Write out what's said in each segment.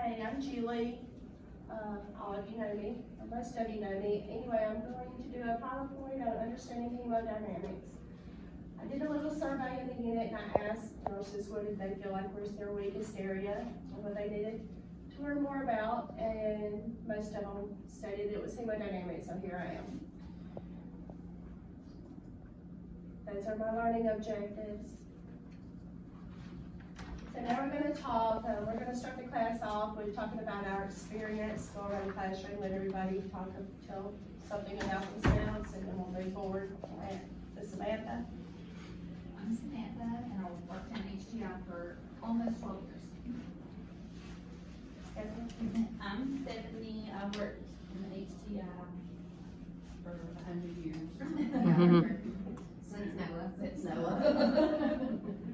Hey, I'm Julie. All of you know me, or most of you know me. Anyway, I'm going to do a PowerPoint on understanding hemodynamics. I did a little survey in the unit and I asked nurses what did they feel like was their weakest area and what they needed to learn more about, and most of them stated it was hemodynamics, so here I am. Those are my learning objectives. So now we're going to talk, we're going to start the class off with talking about our experience, go around the classroom, let everybody tell something about themselves, and then we'll move forward to Samantha. I'm Samantha, and I've worked in HTI for almost 12 years. I'm Stephanie. I've worked in HTI for 100 years. Since Noah.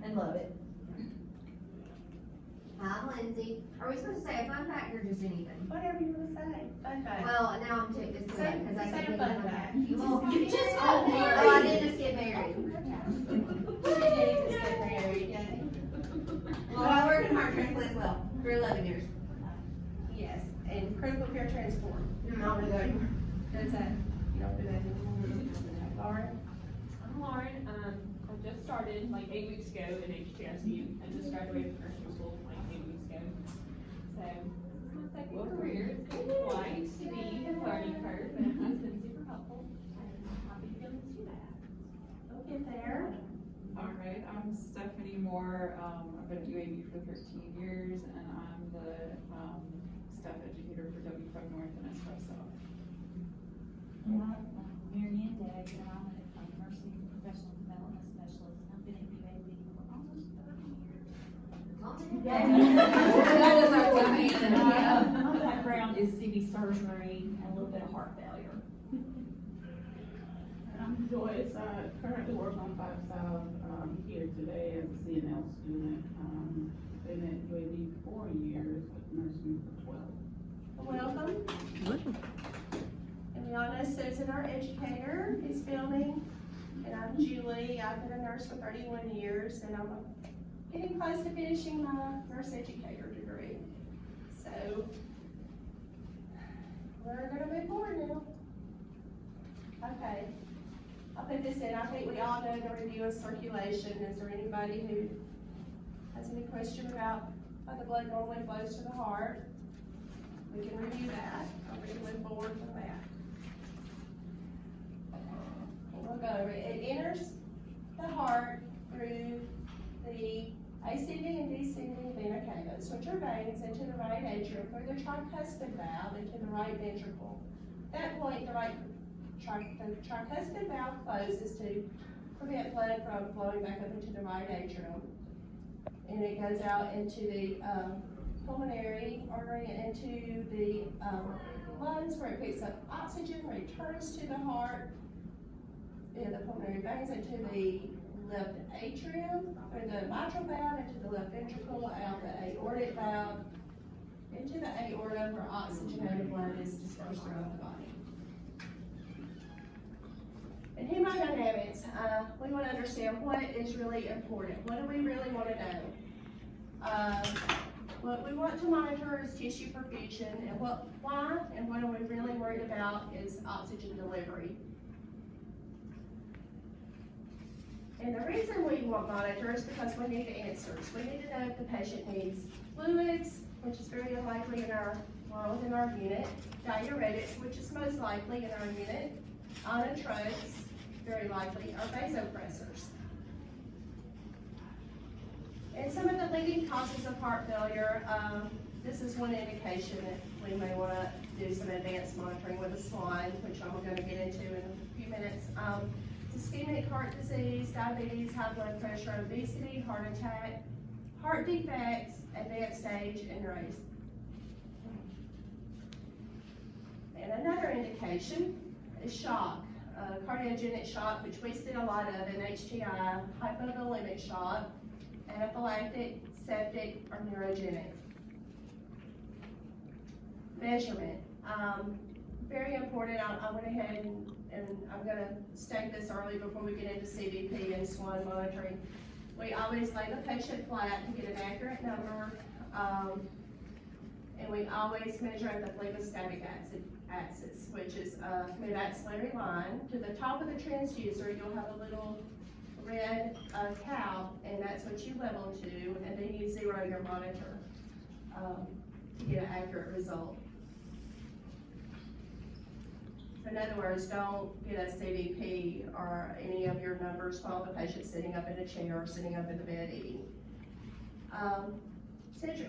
And love it. I'm Lindsay. Are we supposed to say a fun fact or just anything? Whatever you want to say. Fun fact. Well, now I'm ticked just Say because I a can fun fact. You just got married. Oh, I did just get married. She did just get married, yeah. Well, I worked in heart transplant as well for 11 years. Yes, and critical care transport. I don't do that anymore. That's that. You don't do that anymore. Lauren? I'm Lauren. I just started like 8 weeks ago in HTICU. I just graduated from nursing school like 8 weeks ago. So this is my second career. It's been quite steep and learning curve, but it has been super helpful. And I'll be feeling to that. Don't get there. All right, I'm Stephanie Moore. I've been at UAB for 13 years, and I'm the staff educator for W5 North and S5 South. And I'm Marianne Dagg, and I'm a nursing professional development specialist. I've been at UAB for almost 30 years. That is our team. My background is CV surgery and a little bit of heart failure. I'm Joyce. I currently work on 5 South here today as a CNL student. Been at UAB 4 years, with nursing for 12. Welcome. And we all know Susan, our educator, is filming. And I'm Julie. I've been a nurse for 31 years, and I'm getting close to finishing my nurse educator degree. So we're going to move forward now. Okay. I'll put this in. I think we all know the review of circulation. Is there anybody who has any question about how the blood normally flows to the heart? We can review that. I'm going to move forward from that. We'll go over it. It enters the heart through the ascending and descending vena cavas, which are veins, into the right atrium, through the tricuspid valve, into the right ventricle. At that point, the tricuspid valve closes to prevent blood from flowing back up into the right atrium. And it goes out into the pulmonary artery and into the lungs, where it picks up oxygen, returns to the heart, in the pulmonary veins, into the left atrium, through the mitral valve, into the left ventricle, out the aortic valve, into the aorta, where oxygenated blood is dispersed throughout the body. In hemodynamics, we want to understand what is really important. What do we really want to know? What we want to monitor is tissue perfusion, and why and what are we really worried about is oxygen delivery. And the reason we want to monitor is because we need answers. We need to know if the patient needs fluids, which is very unlikely in our world, in our unit, diuretics, which is most likely in our unit, inotropics, very likely, or vasopressors. And some of the leading causes of heart failure, this is one indication that we may want to do some advanced monitoring with a slide, which I'm going to get into in a few minutes. Ischemic heart disease, diabetes, high blood pressure, obesity, heart attack, heart defects, advanced stage, and race. And another indication is shock, cardiogenic shock, which we see a lot of in HTI, hypovolemic shock, anaphylactic, septic, or neurogenic. Measurement. Very important. I went ahead and I'm going to state this early before we get into CVP and SWAN monitoring. We always lay the patient flat to get an accurate number, and we always measure at the phlebostatic axis, which is a mid-axillary line. To the top of the transducer, you'll have a little red cap, and that's what you level to, and then you zero your monitor to get an accurate result. In other words, don't get a CVP or any of your numbers while the patient's sitting up in a chair or sitting up in the bed eating.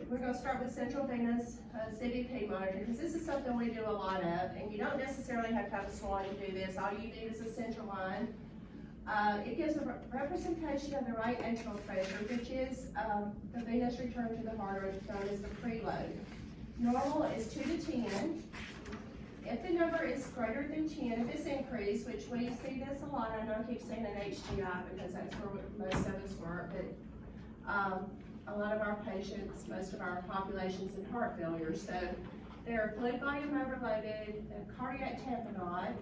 We're going to start with central venous CVP monitoring, because this is something we do a lot of, and you don't necessarily have to have a swan to do this. All you need is a central line. It gives a representation of the right atrial pressure, which is the venous return to the heart, or known as the preload. Normal is 2 to 10. If the number is greater than 10, if it's increased, which we see this a lot, I know I keep saying an HTI because that's where most of us work, but a lot of our patients, most of our population's in heart failure, so they're fluid volume overloaded, cardiac tamponade,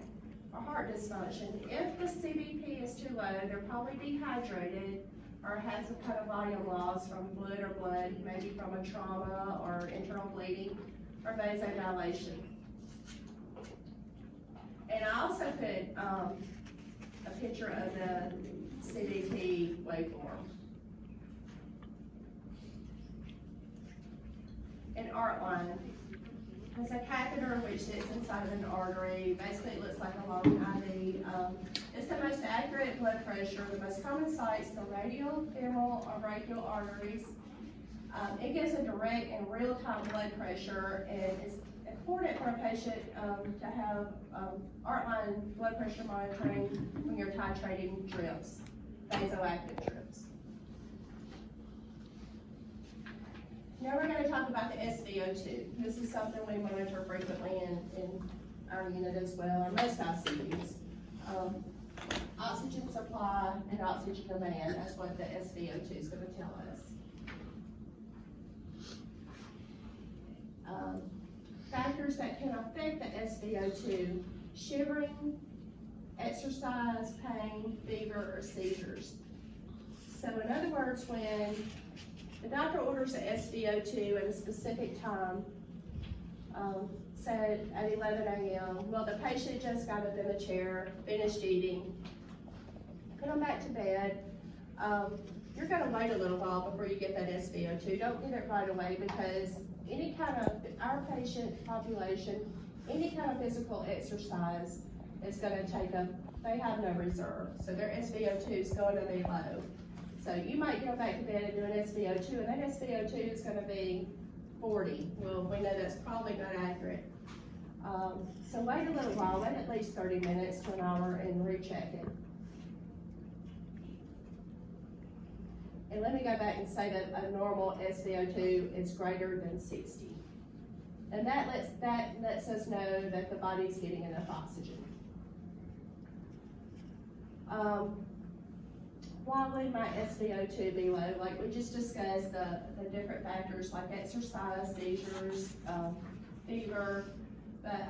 or heart dysfunction. If the CVP is too low, they're probably dehydrated or has some kind of volume loss from blood or blood, maybe from a trauma or internal bleeding or vasodilation. And I also put a picture of the CVP waveform. An art line. It's a catheter which sits inside of an artery. Basically, it looks like a long IV. It's the most accurate blood pressure. The most common sites, the radial, femoral, or brachial arteries. It gives a direct and real-time blood pressure, and it's important for a patient to have art line blood pressure monitoring when you're titrating drips, vasoactive drips. Now we're going to talk about the SVO2. This is something we monitor frequently in our unit as well, or most ICUs. Oxygen supply and oxygen demand, that's what the SVO2 is going to tell us. Factors that can affect the SVO2: shivering, exercise, pain, fever, or seizures. So in other words, when the doctor orders a SVO2 at a specific time, said at 11 a.m., well, the patient just got up in the chair, finished eating, put them back to bed, you're going to wait a little while before you get that SVO2. Don't get it right away, because any kind of, our patient population, any kind of physical exercise is going to take up, they have no reserve, so their SVO2 is going to be low. So you might go back to bed and do an SVO2, and that SVO2 is going to be 40. Well, we know that's probably not accurate. So wait a little while, wait at least 30 minutes to an hour and recheck it. And let me go back and say that a normal SVO2 is greater than 60. And that lets us know that the body's getting enough oxygen. Why would my SVO2 be low? Like we just discussed, the different factors like exercise, seizures, fever, but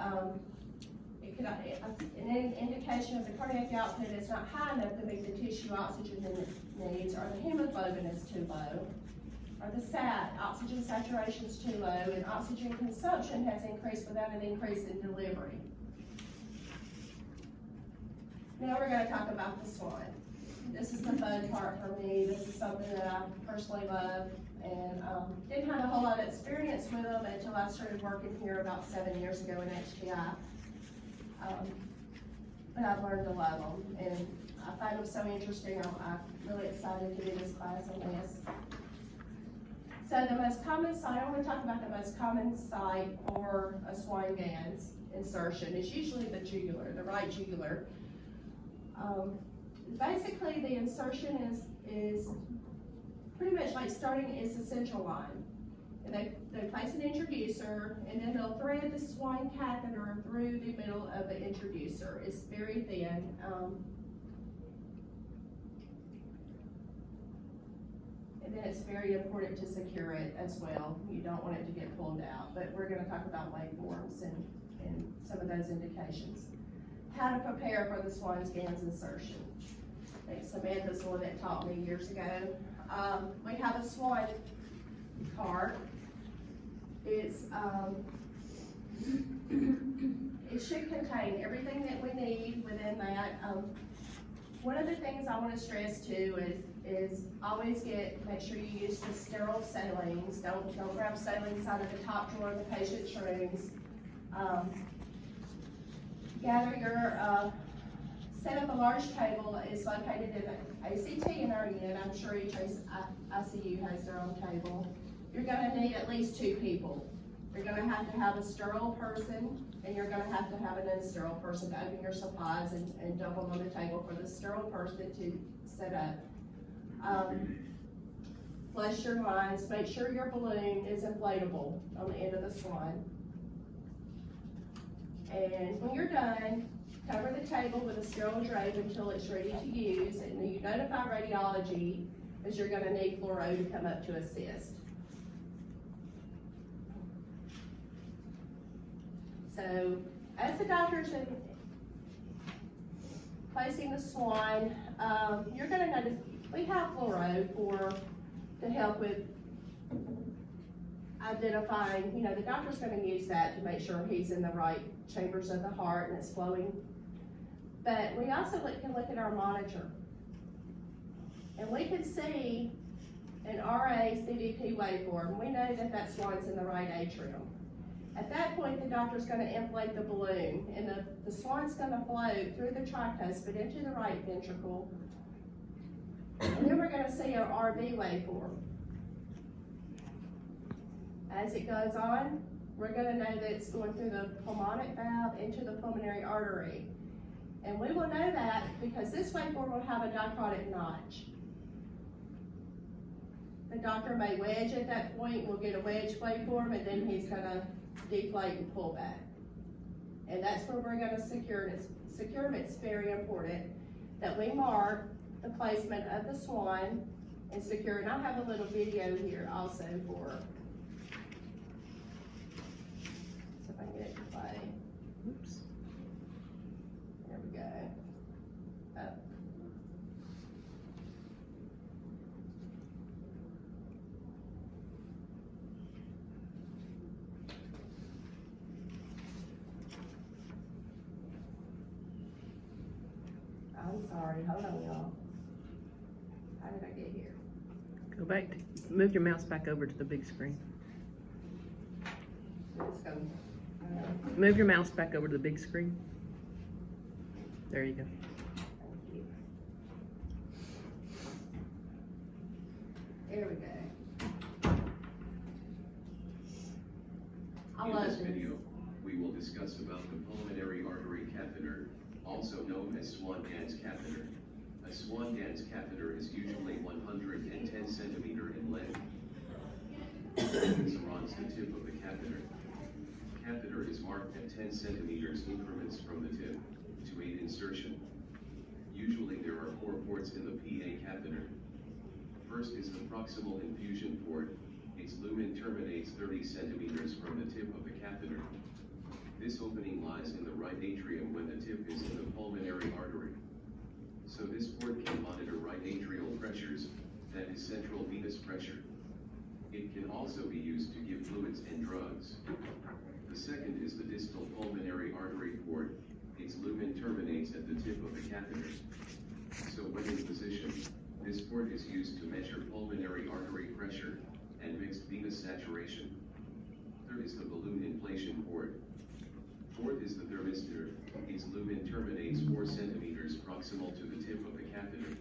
it could, an indication of the cardiac output is not high enough to meet the tissue oxygen needs, or the hemoglobin is too low, or the SAT, oxygen saturation is too low, and oxygen consumption has increased without an increase in delivery. Now we're going to talk about the swan. This is the fun part for me. This is something that I personally love, and didn't have a whole lot of experience with them until I started working here about 7 years ago in HTI. But I've learned to love them, and I find them so interesting. I'm really excited to do this class on this. So the most common site, I want to talk about the most common site for a swan gans insertion is usually the jugular, the right jugular. Basically, the insertion is pretty much like starting is the central line. And they place an introducer, and then they'll thread the swan catheter through the middle of the introducer. It's very thin. And then it's very important to secure it as well. You don't want it to get pulled out. But we're going to talk about waveforms and some of those indications. How to prepare for the swan gans insertion. I think Samantha's the one that taught me years ago. We have a swan cart, It's, it should contain everything that we need within that. One of the things I wanna stress too is always make sure you use the sterile salines. Don't grab salines out of the top drawer of the patient's rooms. Gather your, set up a large table that is located in the ACT in our unit. I'm sure each ICU has their own table. You're gonna need at least 2 people. You're gonna have a sterile person, and you're gonna have to have an unsterile person to open your supplies and dump them on the table for the sterile person to set up. Flush your lines, make sure your balloon is inflatable on the end of the swan. And when you're done, cover the table with a sterile drape until it's ready to use, and you notify radiology, as you're gonna need fluoro to come up to assist. So, as the doctor's placing the swan, you're gonna notice we have fluoro to help with identifying, you know, the doctor's gonna use that to make sure he's in the right chambers of the heart and it's flowing. But we also can look at our monitor. And we can see an RA CVP waveform. We know that that swan's in the right atrium. At that point, the doctor's gonna inflate the balloon, and the swan's gonna float through the tricuspid into the right ventricle. And then we're gonna see our RV waveform. As it goes on, we're gonna know that it's going through the pulmonic valve into the pulmonary artery. And we will know that because this waveform will have a dichrotic notch. The doctor may wedge at that point, we'll get a wedge waveform, and then he's gonna deflate and pull back. And that's where we're gonna secure it. It's very important that we mark the placement of the swan and secure, and I'll have a little video here also for, so if I can get it to play. Oops. There we go. Oh. I'm sorry, hold on, y'all. How did I get here? Go back, move your mouse back over to the big screen. Let's go. Move your mouse back over to the big screen. There you go. Thank you. There we go. I In love this this. video, we will discuss about the pulmonary artery catheter, also known as Swan-Ganz catheter. A Swan-Ganz catheter is usually 110 centimeter in length. It surrounds the tip of the catheter. Catheter is marked at 10 centimeters increments from the tip to aid insertion. Usually there are 4 ports in the PA catheter. First is the proximal infusion port. Its lumen terminates 30 centimeters from the tip of the catheter. This opening lies in the right atrium when the tip is in the pulmonary artery. So this port can monitor right atrial pressures, that is central venous pressure. It can also be used to give fluids and drugs. The second is the distal pulmonary artery port. Its lumen terminates at the tip of the catheter. So when in position, this port is used to measure pulmonary artery pressure and mixed venous saturation. Third is the balloon inflation port. Fourth is the thermistor. Its lumen terminates 4 centimeters proximal to the tip of the catheter.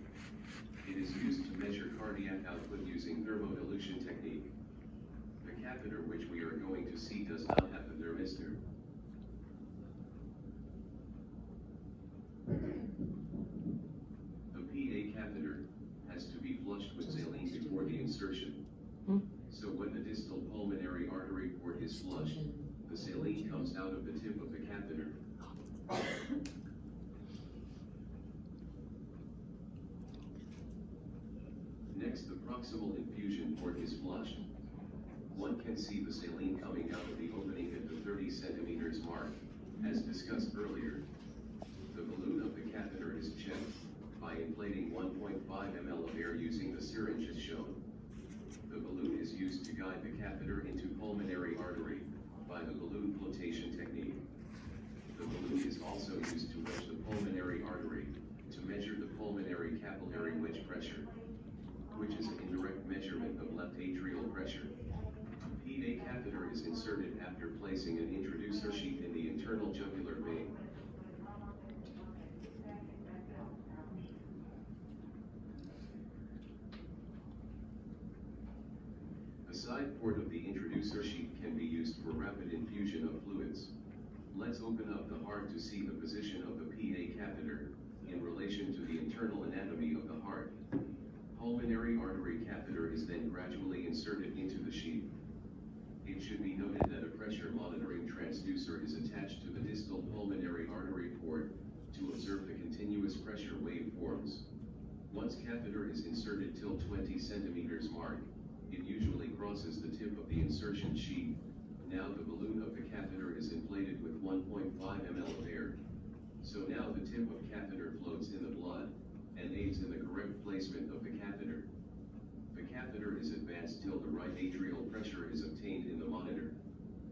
It is used to measure cardiac output using thermodilution technique. The catheter which we are going to see does not have the thermistor. The PA catheter has to be flushed with saline before the insertion. So when the distal pulmonary artery port is flushed, the saline comes out of the tip of the catheter. Next, the proximal infusion port is flushed. One can see the saline coming out of the opening at the 30 centimeters mark, as discussed earlier. The balloon of the catheter is checked by inflating 1.5 ml of air using the syringe as shown. The balloon is used to guide the catheter into pulmonary artery by the balloon flotation technique. The balloon is also used to wedge the pulmonary artery to measure the pulmonary capillary wedge pressure, which is an indirect measurement of left atrial pressure. PA catheter is inserted after placing an introducer sheath in the internal jugular vein. The side port of the introducer sheath can be used for rapid infusion of fluids. Let's open up the heart to see the position of the PA catheter in relation to the internal anatomy of the heart. Pulmonary artery catheter is then gradually inserted into the sheath. It should be noted that a pressure monitoring transducer is attached to the distal pulmonary artery port to observe the continuous pressure waveforms. Once catheter is inserted till 20 centimeters mark, it usually crosses the tip of the insertion sheath. Now the balloon of the catheter is inflated with 1.5 ml of air. So now the tip of catheter floats in the blood and aids in the correct placement of the catheter. The catheter is advanced till the right atrial pressure is obtained in the monitor.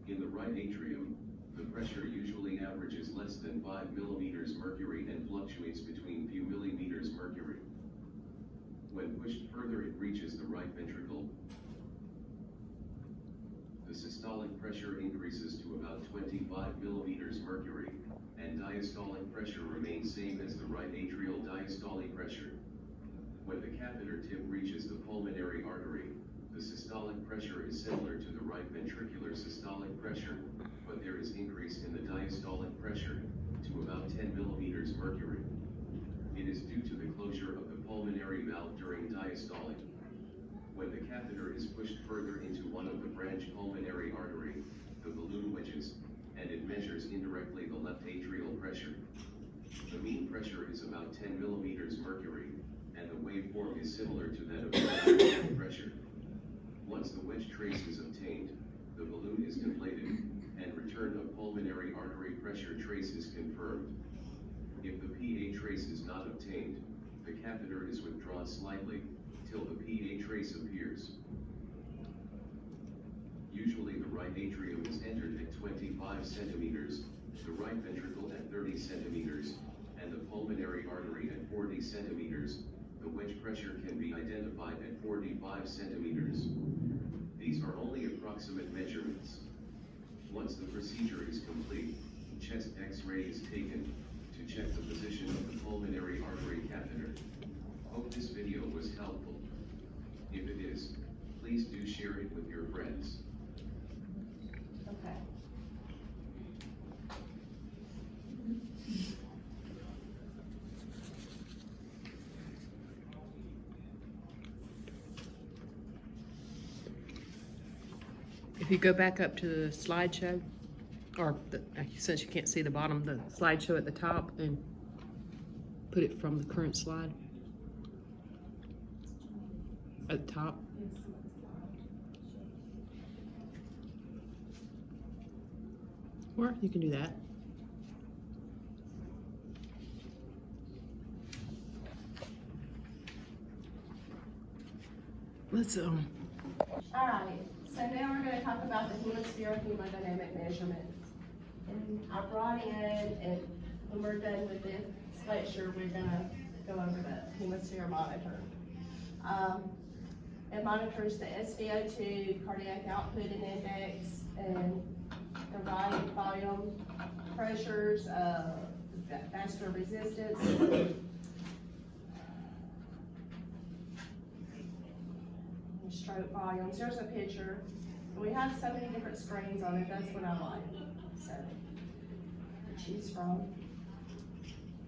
In the right atrium, the pressure usually averages less than 5 millimeters mercury and fluctuates between few millimeters mercury. When pushed further, it reaches the right ventricle. The systolic pressure increases to about 25 millimeters mercury, and diastolic pressure remains same as the right atrial diastolic pressure. When the catheter tip reaches the pulmonary artery, the systolic pressure is similar to the right ventricular systolic pressure, but there is increase in the diastolic pressure to about 10 millimeters mercury. It is due to the closure of the pulmonary valve during diastolic. When the catheter is pushed further into one of the branch pulmonary artery, the balloon wedges, and it measures indirectly the left atrial pressure. The mean pressure is about 10 millimeters mercury, and the waveform is similar to that of the left atrial pressure. Once the wedge trace is obtained, the balloon is deflated, and return of pulmonary artery pressure trace is confirmed. If the PA trace is not obtained, the catheter is withdrawn slightly till the PA trace appears. Usually the right atrium is entered at 25 centimeters, the right ventricle at 30 centimeters, and the pulmonary artery at 40 centimeters. The wedge pressure can be identified at 45 centimeters. These are only approximate measurements. Once the procedure is complete, chest X-ray is taken to check the position of the pulmonary artery catheter. Hope this video was helpful. If it is, please do share it with your friends. Okay. If you go back up to the slideshow, or since you can't see the bottom, the slideshow at the top, and put it from the current slide at the top. Or you can do that. Let's All right, so now we're gonna talk about the hemisphere hemodynamic measurements. And I brought in, and when we're done with this lecture, we're gonna go over the hemisphere monitor. It monitors the SVO2, cardiac output and index, and the right volume pressures, vascular resistance, and stroke volumes. There's a picture. We have so many different screens on it. That's what I like. So, to choose from.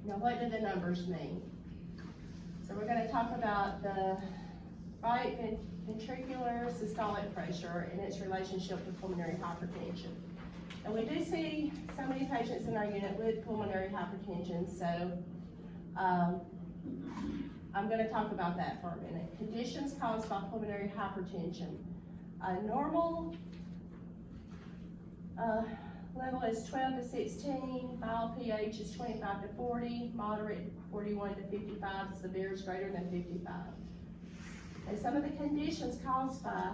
Now, what do the numbers mean? So we're going to talk about the right ventricular systolic pressure and its relationship to pulmonary hypertension. And we do see so many patients in our unit with pulmonary hypertension, so I'm going to talk about that for a minute. Conditions caused by pulmonary hypertension. Normal level is 12 to 16, mild pH is 25 to 40, moderate 41 to 55, severe is greater than 55. And some of the conditions caused by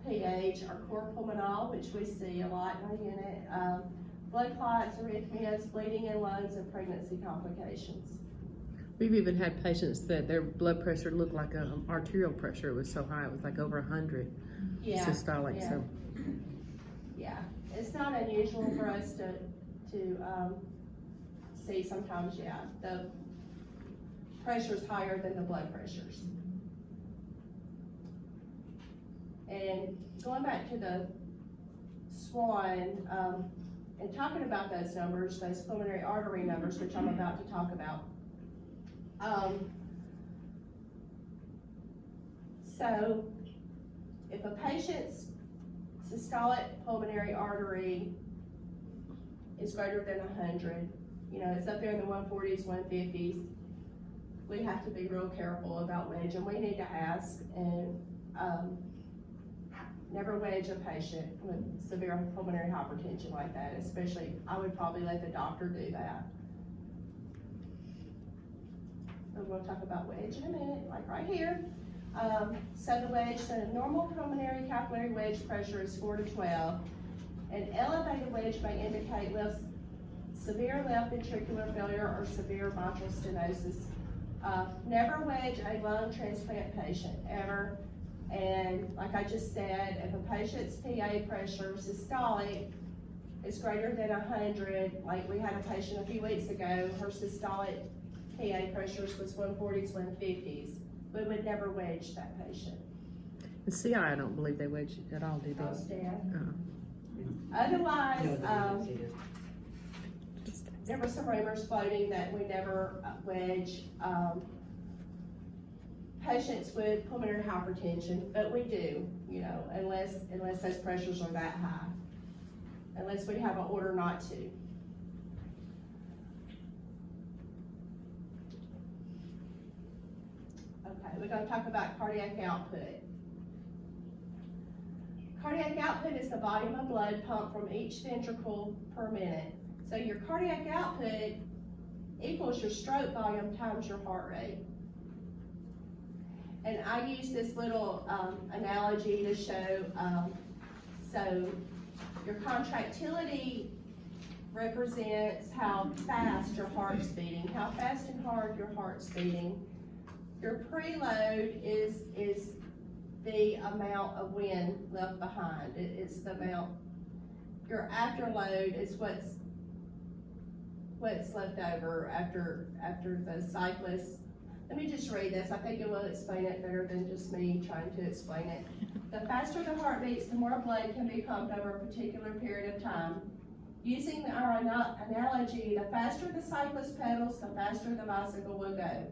PH are cor pulmonale, which we see a lot in our unit, blood clots, arrhythmias, bleeding in lungs, and pregnancy complications. We've even had patients that their blood pressure looked like arterial pressure. It was so high, it was like over 100 Yeah, systolic, yeah. so. Yeah, it's not unusual for us to see sometimes, yeah, the pressure's higher than the blood pressures. And going back to the SWAN, and talking about those numbers, those pulmonary artery numbers, which I'm about to talk about. So if a patient's systolic pulmonary artery is greater than 100, you know, it's up there in the 140s, 150s, we have to be real careful about wedge, and we need to ask and never wedge a patient with severe pulmonary hypertension like that, especially, I would probably let the doctor do that. So we'll talk about wedge in a minute, like right here. So the wedge, the normal pulmonary capillary wedge pressure is 4 to 12. An elevated wedge may indicate severe left ventricular failure or severe mitral stenosis. Never wedge a lung transplant patient, ever. And like I just said, if a patient's PA pressure systolic is greater than 100, like we had a patient a few weeks ago, her systolic PA pressures was 140s, 150s. We would never wedge that patient. The CI, I don't believe they wedge at all, do they? Oh, Stan. Uh-uh. Otherwise, there were some rumors floating that we never wedge patients with pulmonary hypertension, but we do, you know, unless those pressures are that high, unless we have an order not to. Okay, we're going to talk about cardiac output. Cardiac output is the volume of blood pumped from each ventricle per minute. So your cardiac output equals your stroke volume times your heart rate. And I use this little analogy to show, so your contractility represents how fast your heart's beating, how fast and hard your heart's beating. Your preload is the amount of wind left behind. It's the amount. Your afterload is what's left over after the cyclist. Let me just read this. I think it will explain it better than just me trying to explain it. The faster the heart beats, the more blood can be pumped over a particular period of time. Using our analogy, the faster the cyclist pedals, the faster the bicycle will go.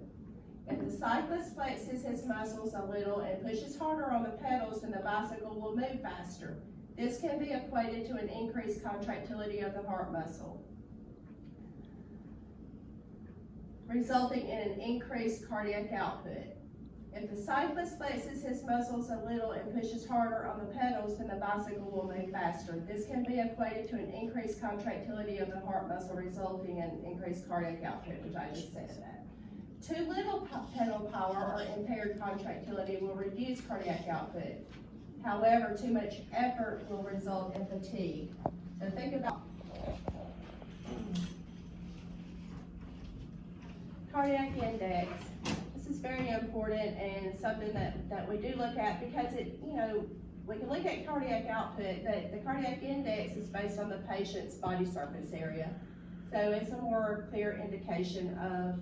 If the cyclist flexes his muscles a little and pushes harder on the pedals, then the bicycle will move faster. This can be equated to an increased contractility of the heart muscle, resulting in an increased cardiac output. If the cyclist flexes his muscles a little and pushes harder on the pedals, then the bicycle will move faster. This can be equated to an increased contractility of the heart muscle, resulting in increased cardiac output, which I just said that. Too little pedal power or impaired contractility will reduce cardiac output. However, too much effort will result in fatigue. So think about cardiac index. This is very important and something that we do look at because it, you know, we can look at cardiac output, but the cardiac index is based on the patient's body surface area. So it's a more clear indication of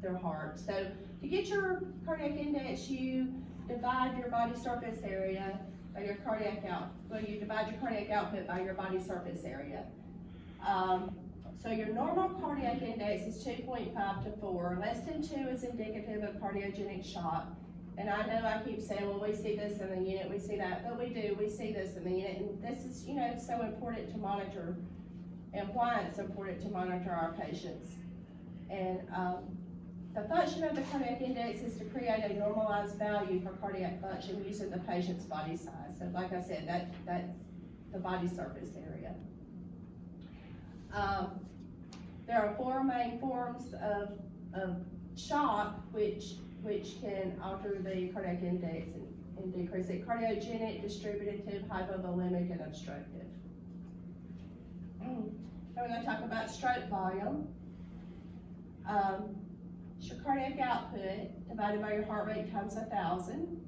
their heart. So to get your cardiac index, you divide your body surface area by your cardiac output. Well, you divide your cardiac output by your body surface area. So your normal cardiac index is 2.5 to 4. Less than 2 is indicative of cardiogenic shock. And I know I keep saying, well, we see this in the unit, we see that, but we do, we see this in the unit. And this is, you know, so important to monitor, and why it's important to monitor our patients. And the function of the cardiac index is to create a normalized value for cardiac function using the patient's body size. So like I said, that's the body surface area. There are 4 main forms of shock, which which can alter the cardiac index and decrease it. Cardiogenic, distributive, hypovolemic, and obstructive. Now we're gonna talk about stroke volume. It's your cardiac output divided by your heart rate times 1,000.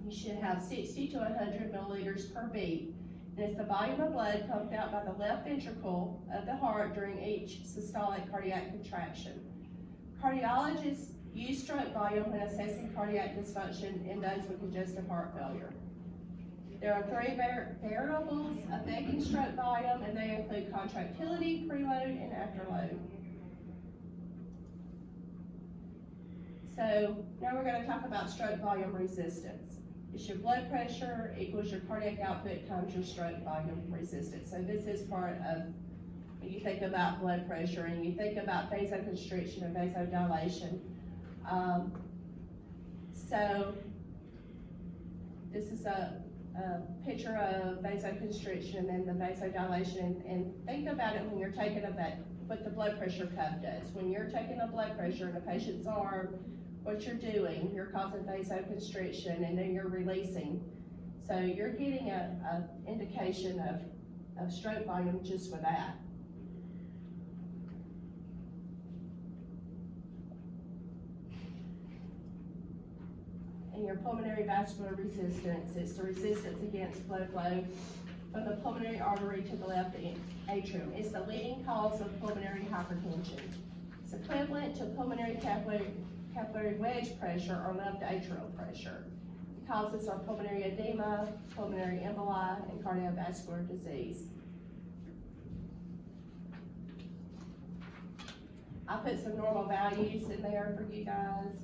You should have 60 to 100 milliliters per beat. And it's the volume of blood pumped out by the left ventricle of the heart during each systolic cardiac contraction. Cardiologists use stroke volume when assessing cardiac dysfunction in those with congestive heart failure. There are 3 variables affecting stroke volume, and they include contractility, preload, and afterload. So now we're going to talk about stroke volume resistance. It's your blood pressure equals your cardiac output times your stroke volume resistance. So this is part of when you think about blood pressure and you think about vasoconstriction and vasodilation. So this is a picture of vasoconstriction and the vasodilation, and think about it when you're taking what the blood pressure cuff does. When you're taking a blood pressure in a patient's arm, what you're doing, you're causing vasoconstriction and then you're releasing. So you're getting a indication of stroke volume just with that. And your pulmonary vascular resistance is the resistance against blood flow from the pulmonary artery to the left atrium. It's the leading cause of pulmonary hypertension. It's equivalent to pulmonary capillary wedge pressure or left atrial pressure. The causes are pulmonary edema, pulmonary emboli, and cardiovascular disease. I put some normal values in there for you guys.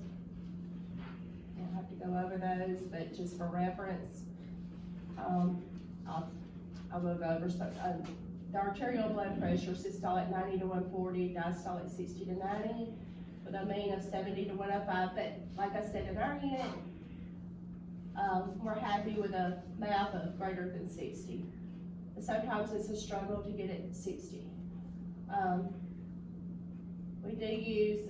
I don't have to go over those, but just for reference, I will go over some. The arterial blood pressure, systolic 90 to 140, diastolic 60 to 90, with a mean of 70 to 105. But like I said, in our unit, we're happy with a MAP of greater than 60. But sometimes it's a struggle to get it 60. We do use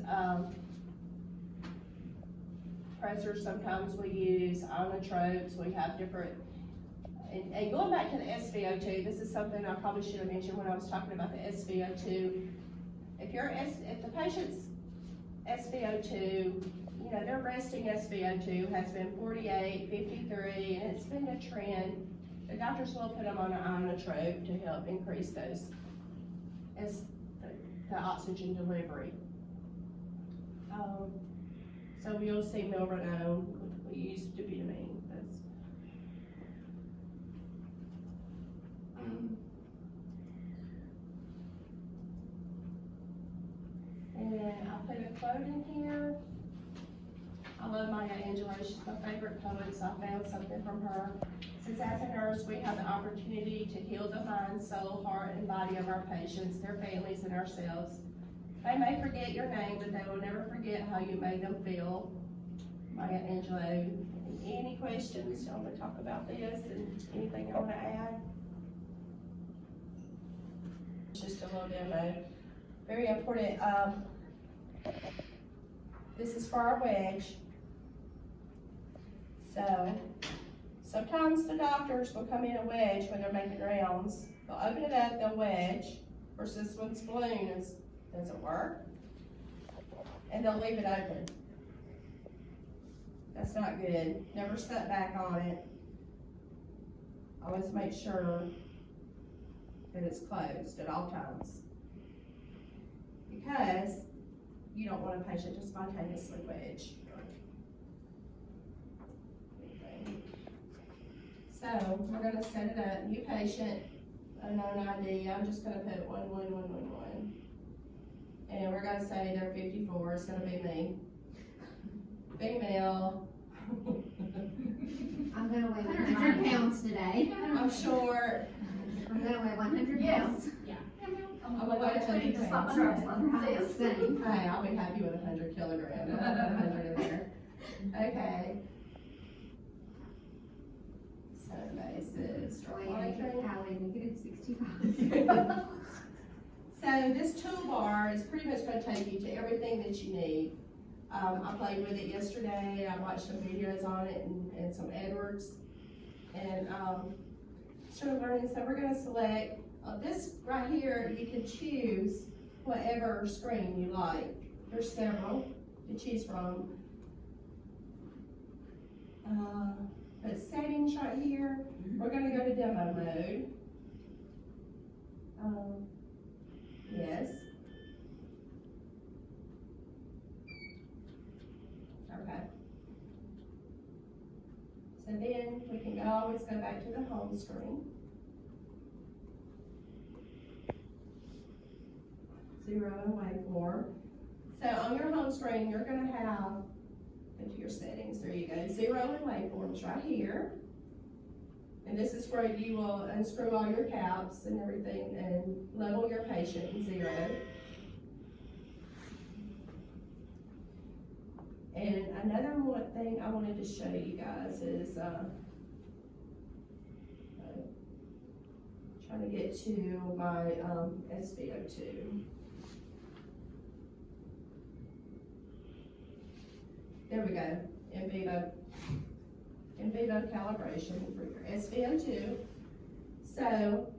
pressors. Sometimes we use inotropes. We have different. And going back to the SVO2, this is something I probably should have mentioned when I was talking about the SVO2. If the patient's SVO2, their resting SVO2 has been 48, 53, and it's been a trend. The doctors will put them on an inotrope to help increase those the oxygen delivery. So we'll see milrinone. We use dobutamine. And then I'll put a quote in here. I love Maya Angelou. She's my favorite poet, so I found something from her. It says, as a nurse, we have the opportunity to heal the mind, soul, heart, and body of our patients, their families, and ourselves. They may forget your name, but they will never forget how you made them feel. Maya Angelou. Any questions? Y'all want to talk about this and anything you want to add? Just a little demo. Very important. This is for our wedge. So sometimes the doctors will come in a wedge when they're making rounds. They'll open it up, they'll wedge. Of course, this one's balloon doesn't work. And they'll leave it open. That's not good. Never set back on it. Always make sure that it's closed at all times. Because you don't want a patient to spontaneously wedge. So we're going to set it up. New patient, unknown ID. I'm just going to put 11111. And we're going to say they're 54. It's going to be me. Female. I'm gonna weigh 100 pounds today. I'm short. I'm gonna weigh 100 pounds. I'm gonna weigh 100 pounds. Hey, I'll be happy with 100 kilograms. I'll put 100 in there. Okay. So bases. Negative 65. So this toolbar is pretty much going to take you to everything that you need. I played with it yesterday, I watched some videos on it and some Edwards. And, started learning, so we're gonna select, this right here, you can choose whatever screen you like. There's several to choose from. But settings right here, we're gonna go to demo mode. Yes. Okay. So then we can always go back to the home screen. 0 and waveform. So on your home screen, you're gonna have, into your settings, there you go, 0 and waveforms right here. And this is where you will unscrew all your caps and everything and level your patient in 0. And another one thing I wanted to show you guys is, trying to get to my SVO2. There we go, in vivo calibration for your SVO2. So